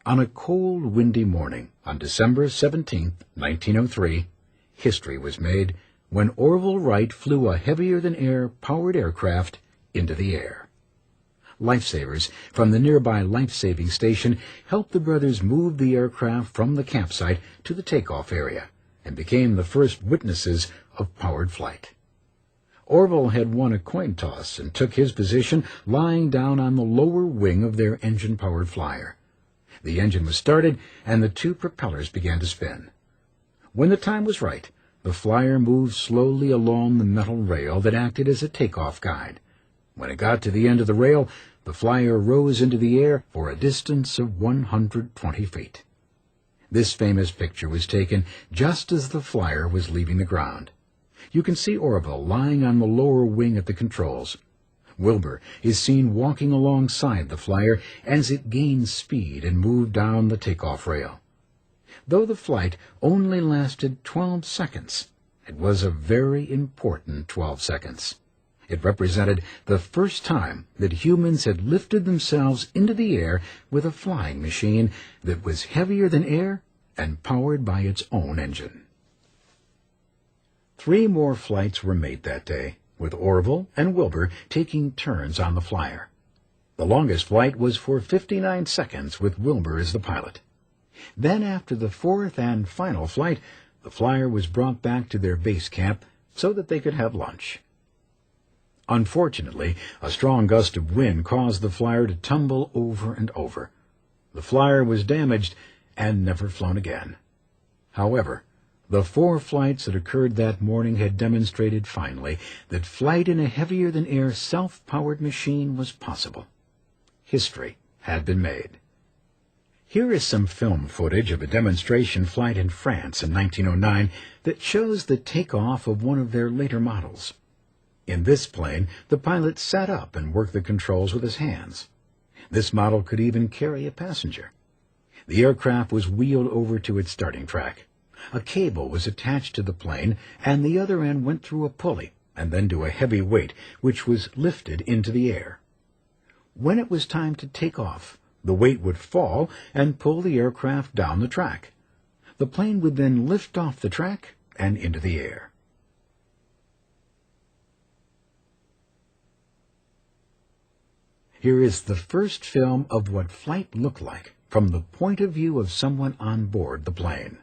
On a cold, windy morning on December 17, 1903, history was made when Orvill&Wright flew a heavier-than-air powered aircraft into the air. Lifesavers from the nearby life-saving station helped the brothers move the aircraft from the campsite to the takeoff area and became the first witnesses of powered flight. Orville had won a coin toss and took his position lying down on the lower wing of their engine-powered flyer. The engine was started, and the two propellers began to spin. When the time was right, the flyer moved slowly along the metal rail that acted as a takeoff guide. When it got to the end of the rail, the flyer rose into the air for a distance of 120 feet. This famous picture was taken just as the flyer was leaving the ground. You can see Orville lying on the lower wing at the controls. Wilbur is seen walking alongside the flyer as it gained speed and moved down the takeoff rail. Though the flight only lasted 12 seconds, it was a very important 12 seconds. It represented the first time that humans had lifted themselves into the air with a flying machine that was heavier than air and powered by its own engine. 3 more flights were made that day, with Orville and Wilbur taking turns on the flyer. The longest flight was for 59 seconds with Wilbur as the pilot. Then, after the 4th and final flight, the flyer was brought back to their base camp so that they could have lunch. Unfortunately, a strong gust of wind caused the flyer to tumble over and over. The flyer was damaged and never flown again. However, the 4 flights that occurred that morning had demonstrated finally that flight in a heavier-than-air self-powered machine was possible. History had been made. Here is some film footage of a demonstration flight in France in 1909 that shows the takeoff of one of their later models. In this plane, the pilot sat up and worked the controls with his hands. This model could even carry a passenger. The aircraft was wheeled over to its starting track. A cable was attached to the plane, and the other end went through a pulley and then to a heavy weight, which was lifted into the air. When it was time to take off, the weight would fall and pull the aircraft down the track. The plane would then lift off the track and into the air. Here is the first film of what flight looked like from the point of view of someone on board the plane.